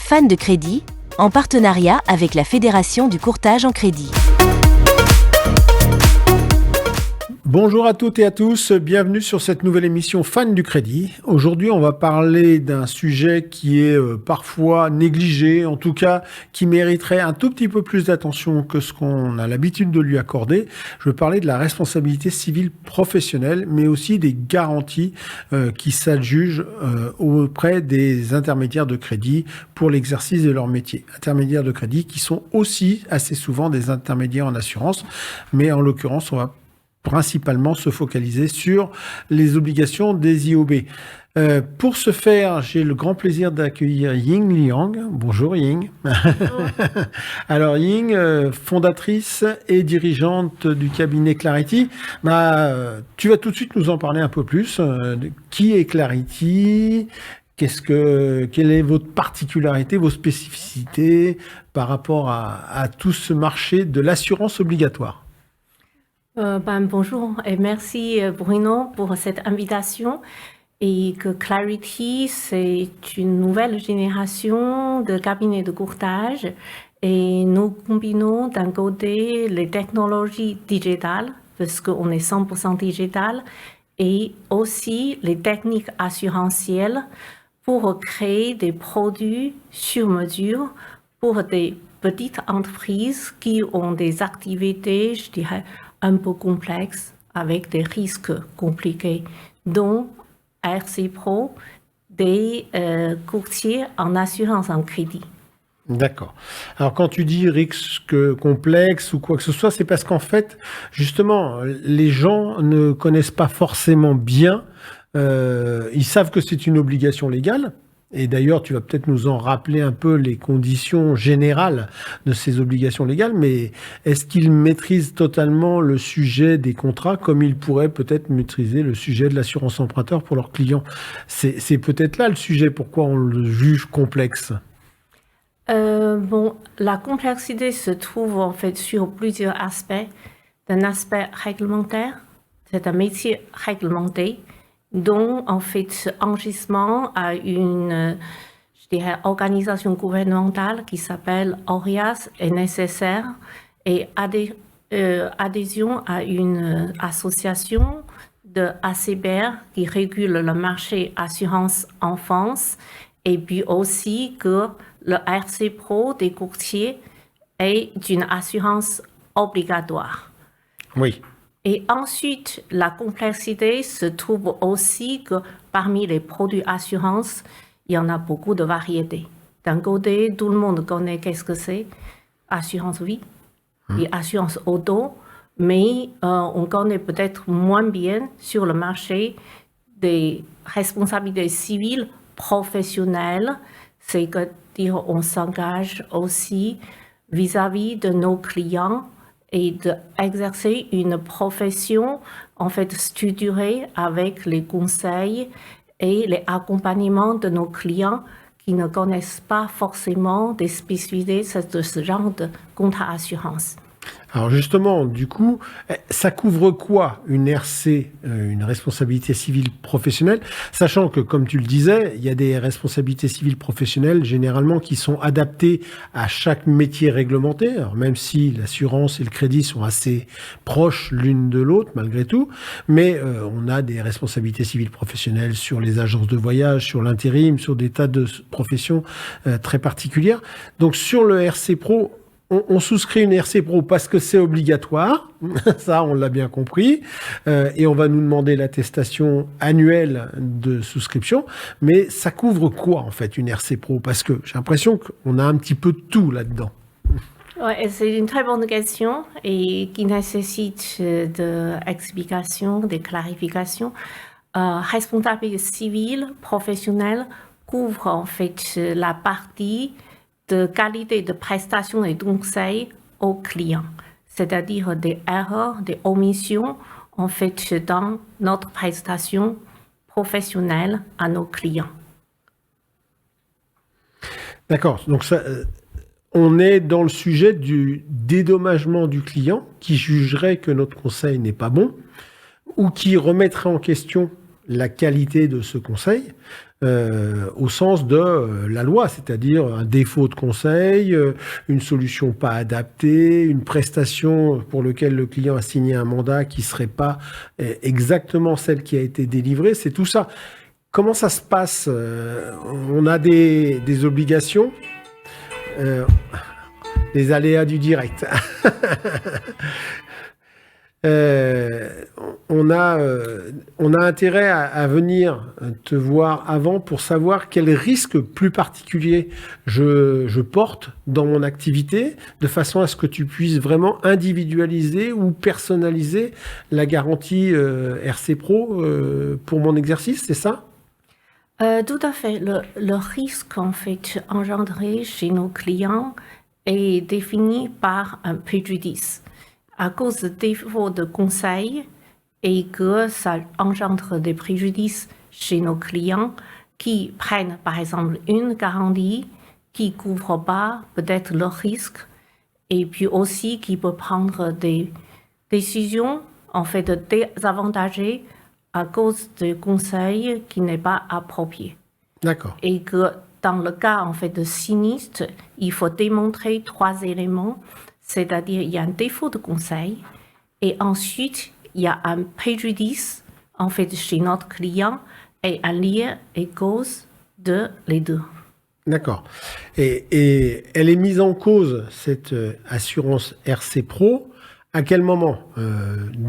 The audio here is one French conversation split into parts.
Fan de crédit, en partenariat avec la Fédération du courtage en crédit. Bonjour à toutes et à tous, bienvenue sur cette nouvelle émission Fan du crédit. Aujourd'hui, on va parler d'un sujet qui est parfois négligé, en tout cas qui mériterait un tout petit peu plus d'attention que ce qu'on a l'habitude de lui accorder. Je veux parler de la responsabilité civile professionnelle, mais aussi des garanties qui s'adjugent auprès des intermédiaires de crédit pour l'exercice de leur métier. Intermédiaires de crédit qui sont aussi assez souvent des intermédiaires en assurance, mais en l'occurrence, on va principalement se focaliser sur les obligations des IOB. Pour ce faire, j'ai le grand plaisir d'accueillir Ying Liang. Bonjour Ying. Bonjour. Alors Ying, fondatrice et dirigeante du cabinet Clarity. Tu vas tout de suite nous en parler un peu plus. Qui est Clarity ? Quelle est votre particularité, vos spécificités par rapport à tout ce marché de l'assurance obligatoire ? Bonjour et merci Bruno pour cette invitation et que Clarity c'est une nouvelle génération de cabinets de courtage et nous combinons d'un côté les technologies digitales parce qu'on est 100% digital et aussi les techniques assurantielles pour créer des produits sur mesure pour des petites entreprises qui ont des activités, je dirais, un peu complexe, avec des risques compliqués, dont RC Pro, des courtiers en assurance en crédit. D'accord. Alors quand tu dis risque complexe ou quoi que ce soit, c'est parce qu'en fait, justement, les gens ne connaissent pas forcément bien, ils savent que c'est une obligation légale. Et d'ailleurs, tu vas peut-être nous en rappeler un peu les conditions générales de ces obligations légales, mais est-ce qu'ils maîtrisent totalement le sujet des contrats comme ils pourraient peut-être maîtriser le sujet de l'assurance emprunteur pour leurs clients ? C'est peut-être là le sujet, pourquoi on le juge complexe. La complexité se trouve en fait sur plusieurs aspects. D'un aspect réglementaire, c'est un métier réglementé, dont en fait enregistrement à une organisation gouvernementale qui s'appelle ORIAS est nécessaire et adhésion à une association de ACBR qui régule le marché assurance enfance et puis aussi que le RC Pro des courtiers est une assurance obligatoire. Oui. Et ensuite, la complexité se trouve aussi que parmi les produits assurance, il y en a beaucoup de variétés. D'un côté, tout le monde connaît qu'est-ce que c'est, assurance vie et assurance auto, mais on connaît peut-être moins bien sur le marché des responsabilités civiles professionnelles, c'est-à-dire on s'engage aussi vis-à-vis de nos clients et d'exercer une profession en fait structurée avec les conseils et les accompagnements de nos clients qui ne connaissent pas forcément des spécificités de ce genre de contrat assurance. Alors justement, du coup, ça couvre quoi une RC, une responsabilité civile professionnelle, sachant que, comme tu le disais, il y a des responsabilités civiles professionnelles généralement qui sont adaptées à chaque métier réglementé, alors même si l'assurance et le crédit sont assez proches l'une de l'autre malgré tout, mais on a des responsabilités civiles professionnelles sur les agences de voyage, sur l'intérim, sur des tas de professions très particulières. Donc sur le RC Pro, on souscrit une RC Pro parce que c'est obligatoire, ça on l'a bien compris, et on va nous demander l'attestation annuelle de souscription, mais ça couvre quoi en fait une RC Pro ? Parce que j'ai l'impression qu'on a un petit peu de tout là-dedans. Ouais, c'est une très bonne question et qui nécessite d'explications, de clarifications. Responsabilité civile professionnelle couvre en fait la partie de qualité de prestation et de conseil aux clients, c'est-à-dire des erreurs, des omissions en fait dans notre prestation professionnelle à nos clients. D'accord, donc ça, on est dans le sujet du dédommagement du client qui jugerait que notre conseil n'est pas bon ou qui remettrait en question la qualité de ce conseil. au sens de la loi, c'est-à-dire un défaut de conseil, une solution pas adaptée, une prestation pour laquelle le client a signé un mandat qui ne serait pas exactement celle qui a été délivrée. C'est tout ça. Comment ça se passe? On a des obligations, les aléas du direct. On a intérêt à venir te voir avant pour savoir quels risques plus particuliers je porte dans mon activité, de façon à ce que tu puisses vraiment individualiser ou personnaliser la garantie RC Pro pour mon exercice, c'est ça? Tout à fait. Le risque en fait engendré chez nos clients est défini par un préjudice. À cause de défauts de conseil et que ça engendre des préjudices chez nos clients qui prennent par exemple une garantie qui ne couvre pas peut-être le risque et puis aussi qui peut prendre des décisions en fait désavantagées à cause de conseils qui n'est pas approprié. D'accord. Et que dans le cas en fait de sinistre, il faut démontrer 3 éléments. C'est-à-dire, il y a un défaut de conseil et ensuite, il y a un préjudice en fait chez notre client et un lien et cause de les deux. D'accord. Et elle est mise en cause, cette assurance RC Pro, à quel moment?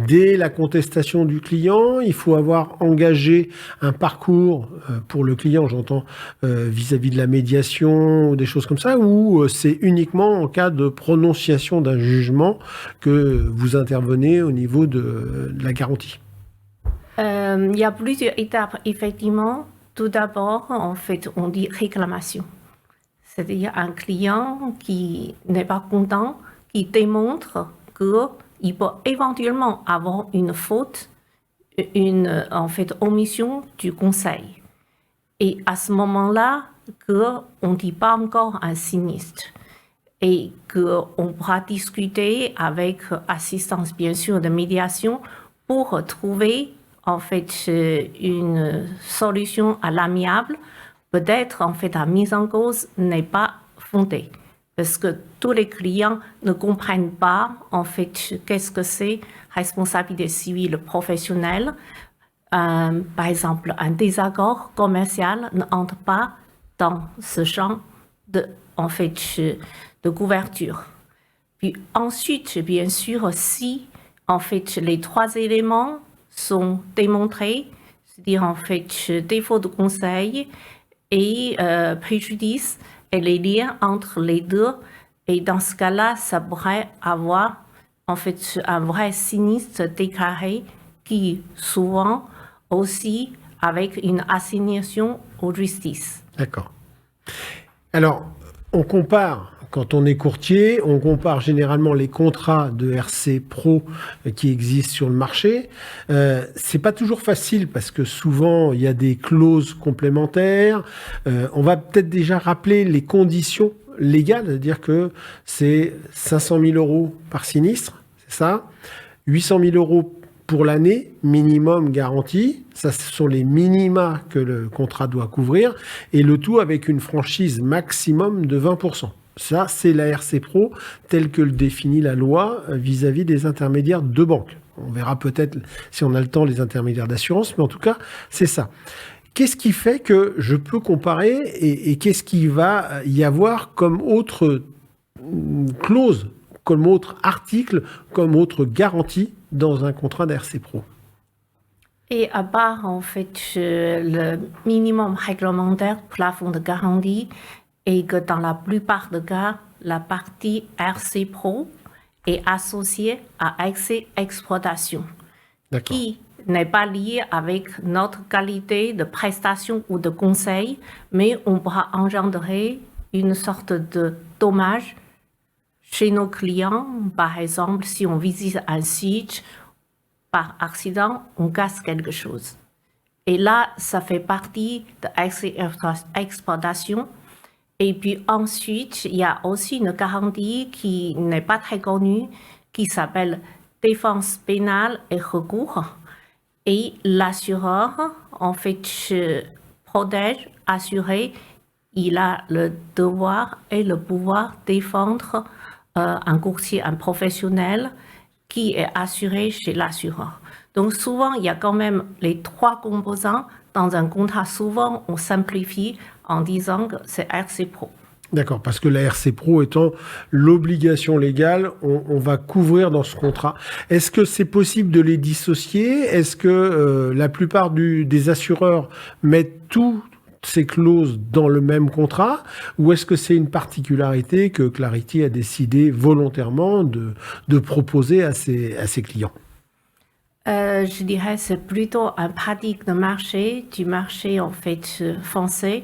Dès la contestation du client, il faut avoir engagé un parcours pour le client, j'entends, vis-à-vis de la médiation ou des choses comme ça, ou c'est uniquement en cas de prononciation d'un jugement que vous intervenez au niveau de la garantie? Il y a plusieurs étapes, effectivement. Tout d'abord, en fait, on dit réclamation. C'est-à-dire un client qui n'est pas content, qui démontre qu'il peut éventuellement avoir une faute, en fait, omission du conseil. Et à ce moment-là, qu'on ne dit pas encore un sinistre. Et qu'on pourra discuter avec assistance, bien sûr, de médiation pour trouver, en fait, une solution à l'amiable. Peut-être, en fait, la mise en cause n'est pas fondée. Parce que tous les clients ne comprennent pas, en fait, qu'est-ce que c'est responsabilité civile professionnelle. Par exemple, un désaccord commercial n'entre pas dans ce champ en fait, de couverture. Puis ensuite, bien sûr, si, en fait, les 3 éléments sont démontrés, c'est-à-dire, en fait, défaut de conseil et préjudice, et les liens entre les deux. Et dans ce cas-là, ça pourrait avoir en fait un vrai sinistre déclaré qui souvent aussi avec une assignation aux justice. D'accord. Alors, on compare, quand on est courtier, on compare généralement les contrats de RC Pro qui existent sur le marché. C'est pas toujours facile parce que souvent il y a des clauses complémentaires. On va peut-être déjà rappeler les conditions légales, c'est-à-dire que c'est 500 000 € par sinistre, c'est ça, 800 000 € pour l'année, minimum garanti. Ça, ce sont les minima que le contrat doit couvrir. Et le tout avec une franchise maximum de 20%. Ça, c'est la RC Pro telle que le définit la loi vis-à-vis des intermédiaires de banque. On verra peut-être, si on a le temps, les intermédiaires d'assurance, mais en tout cas, c'est ça. Qu'est-ce qui fait que je peux comparer et qu'est-ce qu'il va y avoir comme autre clause, comme autre article, comme autre garantie dans un contrat d'RC Pro? Et à part, en fait, le minimum réglementaire plafond de garantie, et que dans la plupart des cas, la partie RC Pro est associée à accès exploitation, qui n'est pas lié avec notre qualité de prestation ou de conseil, mais on pourra engendrer une sorte de dommage chez nos clients. Par exemple, si on visite un site, par accident, on casse quelque chose. Et là, ça fait partie de l'accès exploitation. Et puis ensuite, il y a aussi une garantie qui n'est pas très connue, qui s'appelle défense pénale et recours. Et l'assureur, en fait, protège, assuré, il a le devoir et le pouvoir défendre un courtier, un professionnel qui est assuré chez l'assureur. Donc souvent, il y a quand même les 3 composants dans un contrat. Souvent, on simplifie en disant que c'est RC Pro. D'accord, parce que la RC Pro étant l'obligation légale, on va couvrir dans ce contrat. Est-ce que c'est possible de les dissocier? Est-ce que la plupart des assureurs mettent toutes ces clauses dans le même contrat? Ou est-ce que c'est une particularité que Clarity a décidé volontairement de proposer à ses clients? Je dirais que c'est plutôt une pratique de marché, du marché en fait français,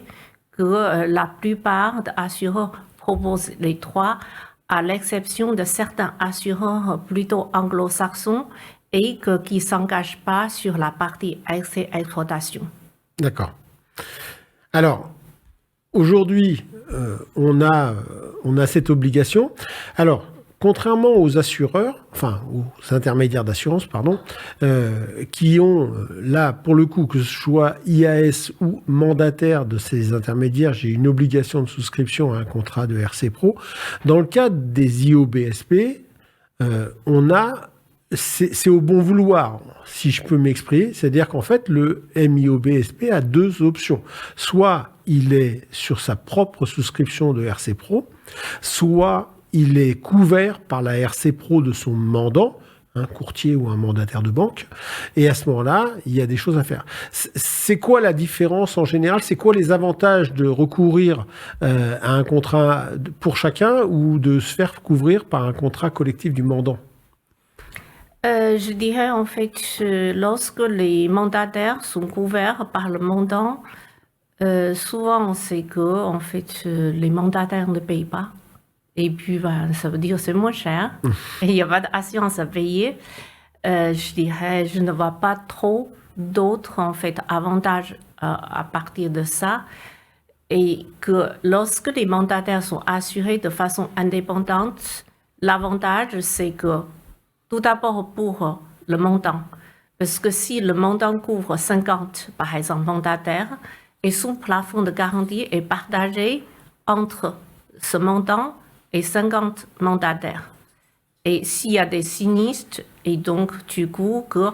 que la plupart des assureurs proposent les 3, à l'exception de certains assureurs plutôt anglo-saxons et qui ne s'engagent pas sur la partie exploitation. D'accord. Alors, aujourd'hui, on a cette obligation. Alors, contrairement aux assureurs, enfin aux intermédiaires d'assurance, pardon, qui ont, là, pour le coup, que ce soit IAS ou mandataire de ces intermédiaires, j'ai une obligation de souscription à un contrat de RC Pro. Dans le cadre des IOBSP, c'est au bon vouloir, si je peux m'exprimer. C'est-à-dire qu'en fait, le MIOBSP a 2 options. Soit il est sur sa propre souscription de RC Pro, soit il est couvert par la RC Pro de son mandant, un courtier ou un mandataire de banque. Et à ce moment-là, il y a des choses à faire. C'est quoi la différence en général? C'est quoi les avantages de recourir à un contrat pour chacun ou de se faire couvrir par un contrat collectif du mandant? Je dirais en fait, lorsque les mandataires sont couverts par le mandant, souvent c'est que en fait, les mandataires ne payent pas. Et puis, ça veut dire que c'est moins cher et il n'y a pas d'assurance à payer. Je dirais, je ne vois pas trop d'autres en fait, avantages à partir de ça. Et que lorsque les mandataires sont assurés de façon indépendante, l'avantage c'est que tout d'abord pour le montant, parce que si le montant couvre 50, par exemple, mandataires, et son plafond de garantie est partagé entre ce montant et 50 mandataires. Et s'il y a des sinistres, et donc du coup que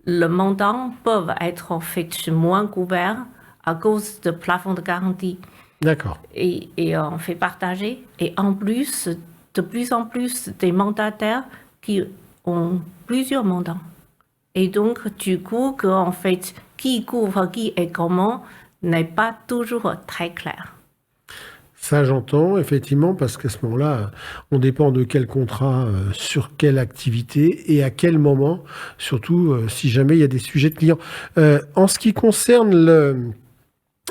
le montant peut être en fait moins couvert à cause du plafond de garantie. D'accord. Et on fait partager. Et en plus, de plus en plus des mandataires qui ont plusieurs mandants. Et donc, du coup, que, en fait, qui couvre qui et comment n'est pas toujours très clair. Ça, j'entends, effectivement, parce qu'à ce moment-là, on dépend de quel contrat, sur quelle activité et à quel moment, surtout si jamais il y a des sujets de clients. En ce qui concerne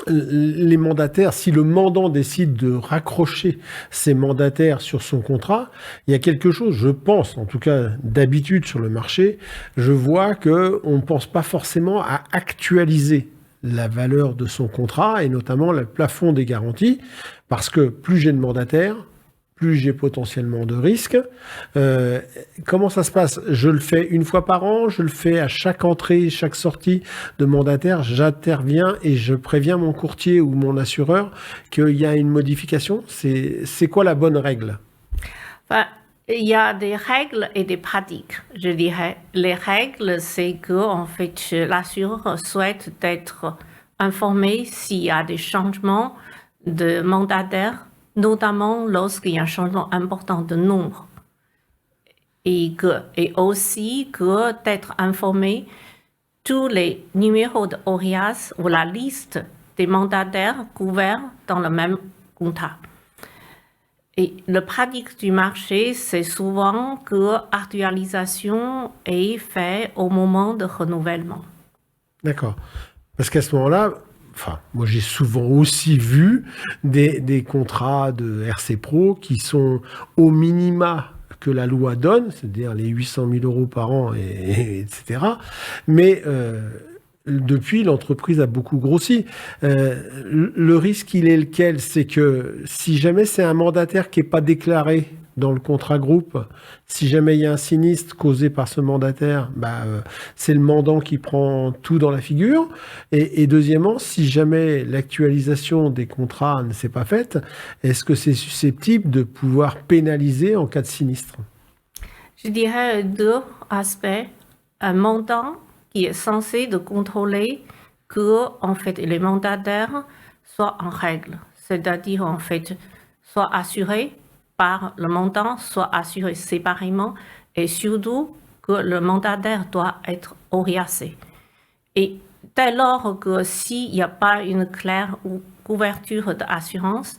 les mandataires, si le mandant décide de raccrocher ses mandataires sur son contrat, il y a quelque chose, je pense, en tout cas d'habitude sur le marché, je vois qu'on ne pense pas forcément à actualiser la valeur de son contrat et notamment le plafond des garanties, parce que plus j'ai de mandataires, plus j'ai potentiellement de risques. Comment ça se passe? Je le fais une fois par an, je le fais à chaque entrée, chaque sortie de mandataire, j'interviens et je préviens mon courtier ou mon assureur qu'il y a une modification. C'est quoi la bonne règle? Enfin, il y a des règles et des pratiques, je dirais. Les règles, c'est que en fait, l'assureur souhaite être informé s'il y a des changements de mandataires, notamment lorsqu'il y a un changement important de nombre. Et aussi d'être informé tous les numéros de ORIAS ou la liste des mandataires couverts dans le même contrat. Et la pratique du marché, c'est souvent que l'actualisation est faite au moment de renouvellement. D'accord. Parce qu'à ce moment-là, enfin, moi j'ai souvent aussi vu des contrats de RC Pro qui sont au minima que la loi donne, c'est-à-dire les 800 000 euros par an, etc. Mais depuis, l'entreprise a beaucoup grossi. Le risque, il est lequel? C'est que si jamais c'est un mandataire qui n'est pas déclaré dans le contrat groupe, si jamais il y a un sinistre causé par ce mandataire, c'est le mandant qui prend tout dans la figure. Et deuxièmement, si jamais l'actualisation des contrats ne s'est pas faite, est-ce que c'est susceptible de pouvoir pénaliser en cas de sinistre? Je dirais deux aspects. Un mandant qui est censé de contrôler que, en fait, les mandataires soient en règle, c'est-à-dire, en fait, soient assurés par le mandant, soient assurés séparément, et surtout que le mandataire doit être oriacé. Et dès lors que s'il n'y a pas une claire couverture d'assurance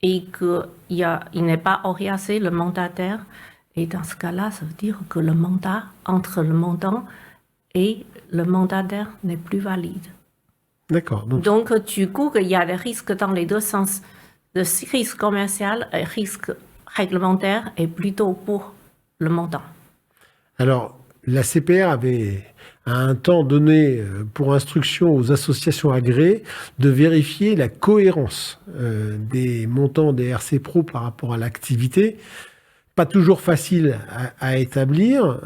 et qu'il n'est pas oriacé, le mandataire, et dans ce cas-là, ça veut dire que le mandat entre le mandant et le mandataire n'est plus valide. D'accord. Donc, du coup, il y a des risques dans les deux sens. Le risque commercial et risque réglementaire est plutôt pour le mandant. Alors, la CPR avait à un temps donné pour instruction aux associations agréées de vérifier la cohérence des montants des RC Pro par rapport à l'activité. Pas toujours facile à établir.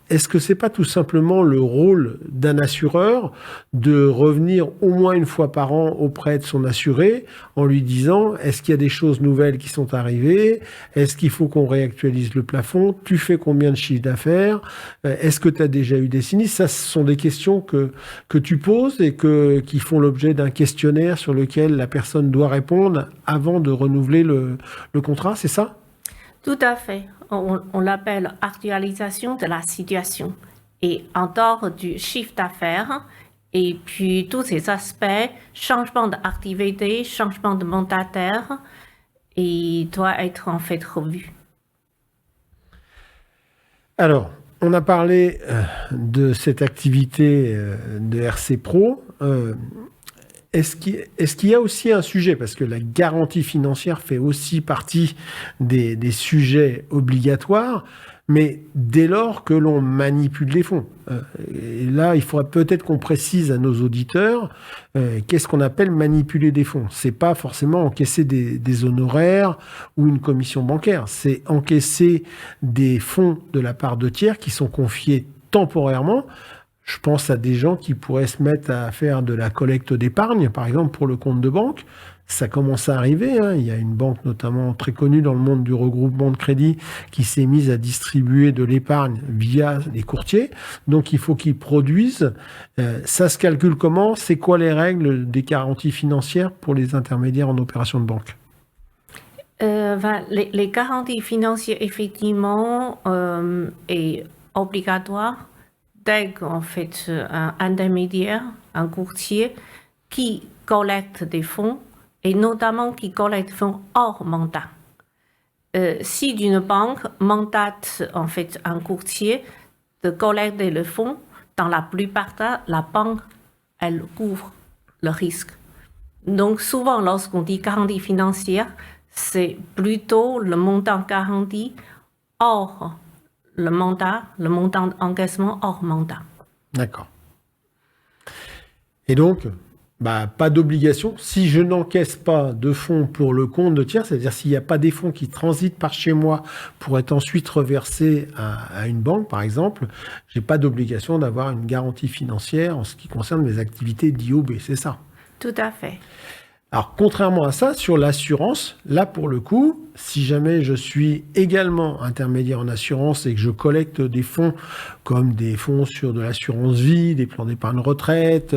Est-ce que c'est pas tout simplement le rôle d'un assureur de revenir au moins une fois par an auprès de son assuré en lui disant est-ce qu'il y a des choses nouvelles qui sont arrivées? Est-ce qu'il faut qu'on réactualise le plafond? Tu fais combien de chiffre d'affaires? Est-ce que tu as déjà eu des sinistres? Ça, ce sont des questions que tu poses et qui font l'objet d'un questionnaire sur lequel la personne doit répondre avant de renouveler le contrat, c'est ça? Tout à fait. On l'appelle actualisation de la situation. Et en dehors du chiffre d'affaires, et puis tous ces aspects, changement d'activité, changement de mandataire, il doit être en fait revu. Alors, on a parlé de cette activité de RC Pro. Est-ce qu'il y a aussi un sujet, parce que la garantie financière fait aussi partie des sujets obligatoires, mais dès lors que l'on manipule les fonds. Et là, il faudrait peut-être qu'on précise à nos auditeurs qu'est-ce qu'on appelle manipuler des fonds. C'est pas forcément encaisser des honoraires ou une commission bancaire, c'est encaisser des fonds de la part de tiers qui sont confiés temporairement. Je pense à des gens qui pourraient se mettre à faire de la collecte d'épargne, par exemple pour le compte de banque. Ça commence à arriver. Il y a une banque notamment très connue dans le monde du regroupement de crédit qui s'est mise à distribuer de l'épargne via les courtiers. Donc il faut qu'ils produisent. Ça se calcule comment? C'est quoi les règles des garanties financières pour les intermédiaires en opération de banque? Les garanties financières, effectivement, est obligatoire dès qu'en fait un intermédiaire, un courtier qui collecte des fonds et notamment qui collecte des fonds hors mandat. Si une banque mandate en fait un courtier de collecter le fonds, dans la plupart des cas, la banque, elle couvre le risque. Donc souvent, lorsqu'on dit garantie financière, c'est plutôt le montant garanti hors le montant d'encaissement hors mandat. D'accord. Et donc, pas d'obligation. Si je n'encaisse pas de fonds pour le compte de tiers, c'est-à-dire s'il n'y a pas des fonds qui transitent par chez moi pour être ensuite reversés à une banque, par exemple, je n'ai pas d'obligation d'avoir une garantie financière en ce qui concerne mes activités d'IOB, c'est ça? Tout à fait. Alors, contrairement à ça, sur l'assurance, là, pour le coup, si jamais je suis également intermédiaire en assurance et que je collecte des fonds comme des fonds sur de l'assurance vie, des plans d'épargne retraite,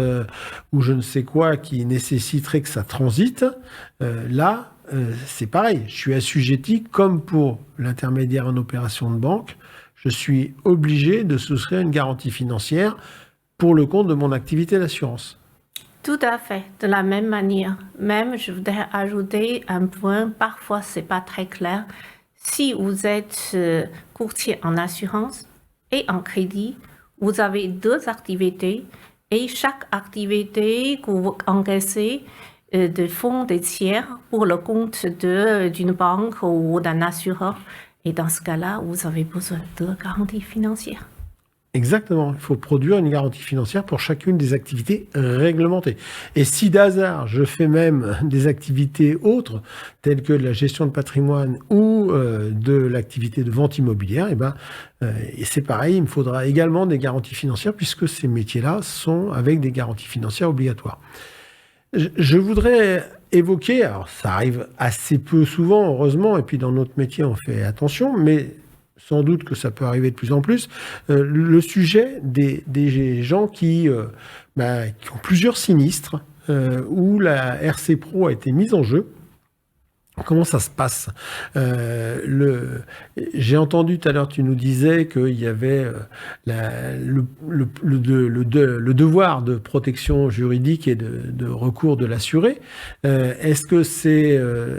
ou je ne sais quoi qui nécessiterait que ça transite, là, c'est pareil. Je suis assujetti, comme pour l'intermédiaire en opération de banque, je suis obligé de souscrire une garantie financière pour le compte de mon activité d'assurance. Tout à fait, de la même manière. Même, je voudrais ajouter un point, parfois c'est pas très clair. Si vous êtes courtier en assurance et en crédit, vous avez deux activités et chaque activité que vous encaissez de fonds des tiers pour le compte d'une banque ou d'un assureur. Et dans ce cas-là, vous avez besoin de garantie financière. Exactement, il faut produire une garantie financière pour chacune des activités réglementées. Et si d'hasard, je fais même des activités autres, telles que de la gestion de patrimoine ou de l'activité de vente immobilière, et c'est pareil, il me faudra également des garanties financières puisque ces métiers-là sont avec des garanties financières obligatoires. Je voudrais évoquer, alors ça arrive assez peu souvent, heureusement, et puis dans notre métier, on fait attention, mais sans doute que ça peut arriver de plus en plus, le sujet des gens qui ont plusieurs sinistres, où la RC Pro a été mise en jeu. Comment ça se passe? J'ai entendu tout à l'heure, tu nous disais qu'il y avait le devoir de protection juridique et de recours de l'assuré.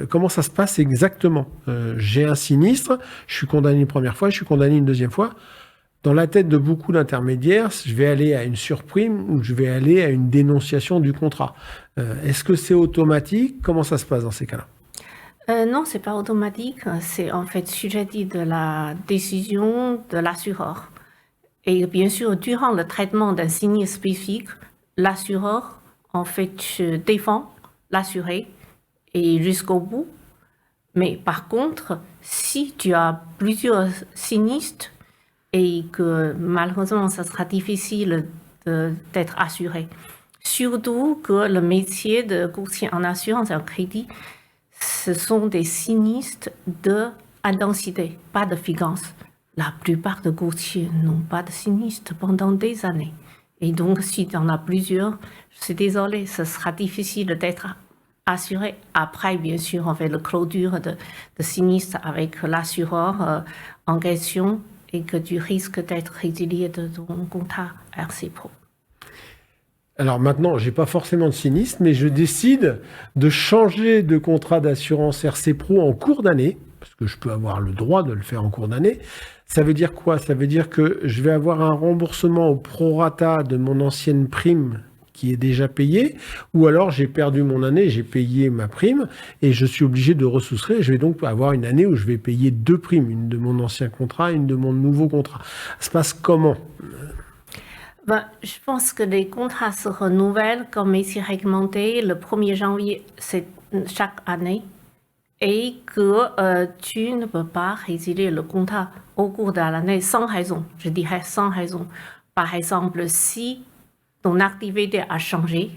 Comment ça se passe exactement? J'ai un sinistre, je suis condamné une première fois, je suis condamné une deuxième fois. Dans la tête de beaucoup d'intermédiaires, je vais aller à une surprime ou je vais aller à une dénonciation du contrat. Est-ce que c'est automatique? Comment ça se passe dans ces cas-là? Non, c'est pas automatique. C'est en fait sujet de la décision de l'assureur. Et bien sûr, durant le traitement d'un sinistre spécifique, l'assureur en fait défend l'assuré et jusqu'au bout. Mais par contre, si tu as plusieurs sinistres et que malheureusement, ça sera difficile d'être assuré. Surtout que le métier de courtier en assurance et en crédit, ce sont des sinistres d'intensité, pas de fréquence. La plupart des courtiers n'ont pas de sinistre pendant des années. Et donc, si tu en as plusieurs, je suis désolée, ce sera difficile d'être assuré. Après, bien sûr, on fait le clôture de sinistre avec l'assureur en question et que tu risques d'être résilié de ton contrat RC Pro. Alors maintenant, je n'ai pas forcément de sinistre, mais je décide de changer de contrat d'assurance RC Pro en cours d'année, parce que je peux avoir le droit de le faire en cours d'année. Ça veut dire quoi? Ça veut dire que je vais avoir un remboursement au prorata de mon ancienne prime qui est déjà payée, ou alors j'ai perdu mon année, j'ai payé ma prime, et je suis obligé de ressouscrire. Je vais donc avoir une année où je vais payer deux primes, une de mon ancien contrat et une de mon nouveau contrat. Ça se passe comment? Je pense que les contrats se renouvellent comme métier réglementé le 1er janvier chaque année et que tu ne peux pas résilier le contrat au cours de l'année sans raison. Je dirais sans raison. Par exemple, si ton activité a changé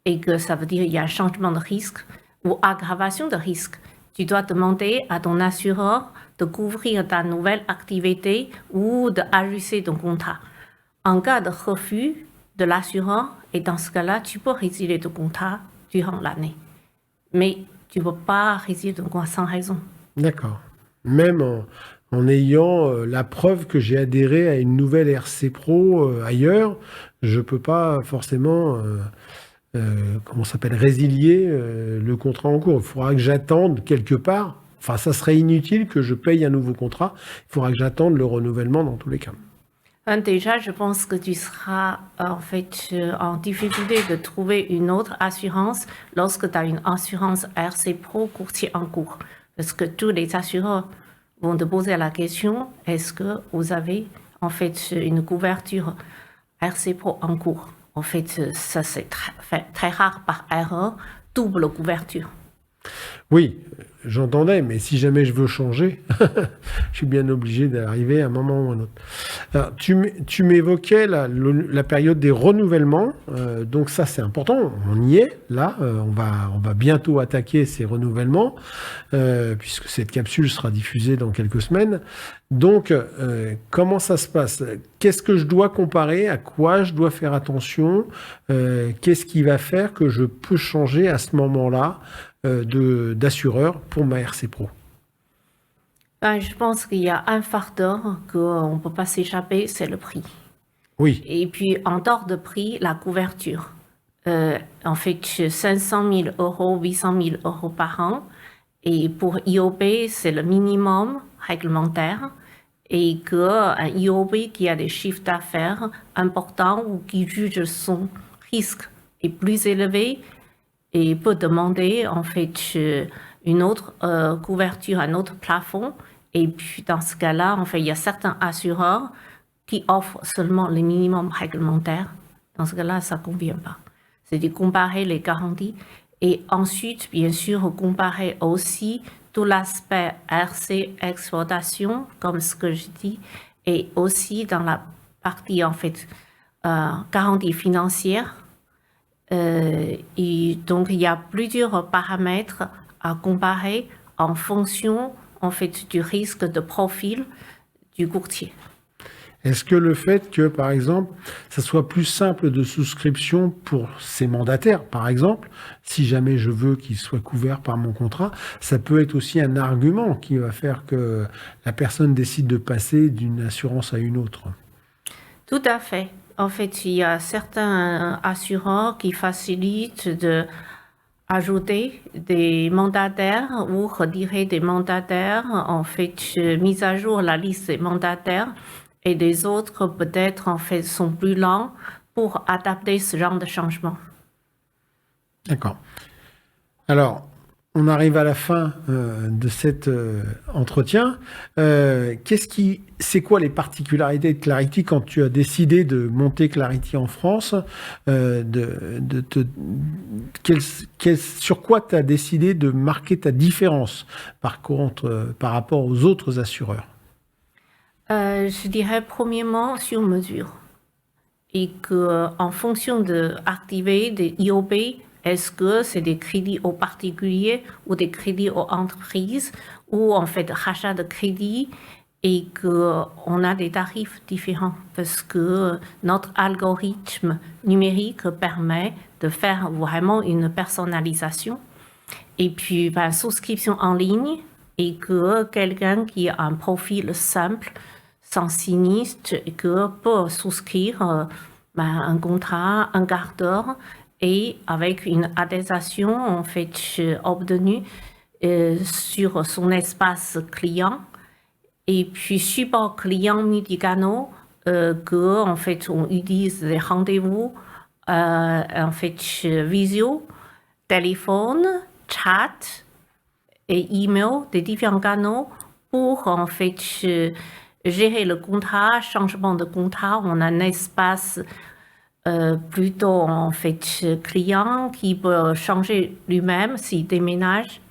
et que ça veut dire qu'il y a un changement de risque ou aggravation de risque, tu dois demander à ton assureur de couvrir ta nouvelle activité ou d'ajuster ton contrat. En cas de refus de l'assureur, et dans ce cas-là, tu peux résilier ton contrat durant l'année. Mais tu ne peux pas résilier ton contrat sans raison. D'accord. Même en ayant la preuve que j'ai adhéré à une nouvelle RC Pro ailleurs, je ne peux pas forcément résilier le contrat en cours. Il faudra que j'attende quelque part. Enfin, ça serait inutile que je paye un nouveau contrat. Il faudra que j'attende le renouvellement dans tous les cas. Déjà, je pense que tu seras en fait en difficulté de trouver une autre assurance lorsque tu as une assurance RC Pro courtier en cours. Parce que tous les assureurs vont te poser la question, est-ce que vous avez en fait une couverture RC Pro en cours? En fait, ça c'est très rare par erreur, double couverture. Oui, j'entendais, mais si jamais je veux changer, je suis bien obligé d'arriver à un moment ou à un autre. Alors, tu m'évoquais la période des renouvellements, donc ça c'est important, on y est, là, on va bientôt attaquer ces renouvellements, puisque cette capsule sera diffusée dans quelques semaines. Donc, comment ça se passe? Qu'est-ce que je dois comparer? À quoi je dois faire attention? Qu'est-ce qui va faire que je peux changer à ce moment-là d'assureur pour ma RC Pro? Je pense qu'il y a un facteur qu'on ne peut pas s'échapper, c'est le prix. Oui. Et puis, en dehors de prix, la couverture. En fait, 500 000 euros, 800 000 euros par an. Et pour IOB, c'est le minimum réglementaire. Et qu'un IOB qui a des chiffres d'affaires importants ou qui juge son risque est plus élevé, et peut demander en fait une autre couverture, un autre plafond. Et puis dans ce cas-là, en fait, il y a certains assureurs qui offre seulement le minimum réglementaire. Dans ce cas-là, ça ne convient pas. C'est de comparer les garanties et ensuite, bien sûr, comparer aussi tout l'aspect RC exploitation, comme ce que je dis, et aussi dans la partie, en fait, garantie financière. Et donc, il y a plusieurs paramètres à comparer en fonction, en fait, du risque de profil du courtier. Est-ce que le fait que, par exemple, ça soit plus simple de souscription pour ces mandataires, par exemple, si jamais je veux qu'ils soient couverts par mon contrat, ça peut être aussi un argument qui va faire que la personne décide de passer d'une assurance à une autre? Tout à fait. En fait, il y a certains assureurs qui facilitent de ajouter des mandataires ou retirer des mandataires, en fait, mise à jour la liste des mandataires. Et des autres, peut-être, en fait, sont plus lents pour adapter ce genre de changement. D'accord. Alors, on arrive à la fin de cet entretien. C'est quoi les particularités de Clarity quand tu as décidé de monter Clarity en France? Sur quoi tu as décidé de marquer ta différence par rapport aux autres assureurs? Je dirais premièrement sur mesure et que en fonction de activer des IOB, est-ce que c'est des crédits aux particuliers ou des crédits aux entreprises ou en fait rachat de crédit et que on a des tarifs différents parce que notre algorithme numérique permet de faire vraiment une personnalisation et puis souscription en ligne et que quelqu'un qui a un profil simple sans sinistre et que peut souscrire un contrat, un quart d'heure et avec une attestation en fait obtenue sur son espace client et puis support client multicanaux que en fait on utilise des rendez-vous en fait visio, téléphone, chat et email des différents canaux pour en fait gérer le contrat, changement de contrat. On a un espace plutôt en fait client qui peut changer lui-même s'il déménage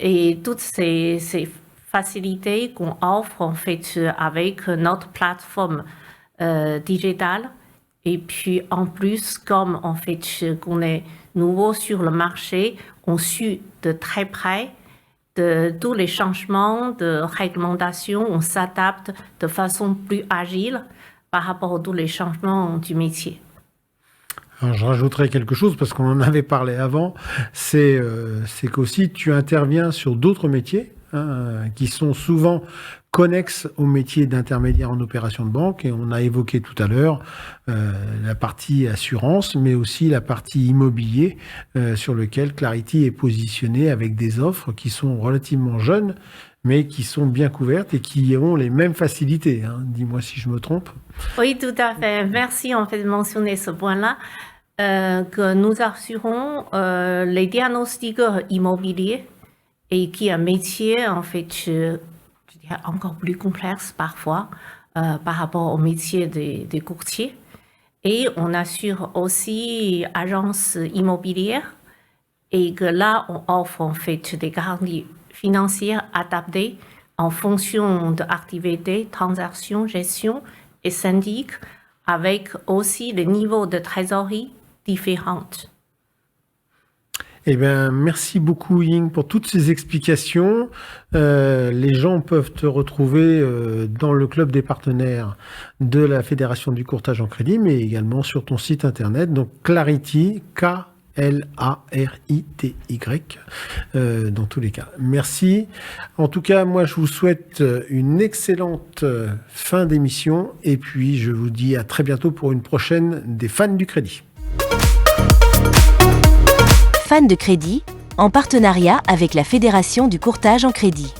et toutes ces facilités qu'on offre en fait avec notre plateforme digitale. Et puis en plus, comme en fait qu'on est nouveau sur le marché, on suit de très près de tous les changements de réglementation, on s'adapte de façon plus agile par rapport à tous les changements du métier. Alors, je rajouterai quelque chose parce qu'on en avait parlé avant, c'est qu'aussi tu interviens sur d'autres métiers qui sont souvent connexes au métier d'intermédiaire en opération de banque et on a évoqué tout à l'heure la partie assurance mais aussi la partie immobilier sur lequel Clarity est positionné avec des offres qui sont relativement jeunes mais qui sont bien couvertes et qui ont les mêmes facilités. Dis-moi si je me trompe. Oui, tout à fait. Merci en fait de mentionner ce point-là que nous assurons les diagnostiqueurs immobiliers et qui est un métier en fait je dirais encore plus complexe parfois par rapport au métier des courtiers. Et on assure aussi agences immobilières et que là on offre en fait des garanties financières adaptées en fonction de activités, transactions, gestion et syndic avec aussi les niveaux de trésorerie différents. Eh bien, merci beaucoup Ying pour toutes ces explications. Les gens peuvent te retrouver dans le club des partenaires de la Fédération du courtage en crédit, mais également sur ton site internet. Donc Clarity, Clarity, dans tous les cas. Merci. En tout cas, moi, je vous souhaite une excellente fin d'émission et puis je vous dis à très bientôt pour une prochaine des fans du crédit. Fans de crédit, en partenariat avec la Fédération du courtage en crédit.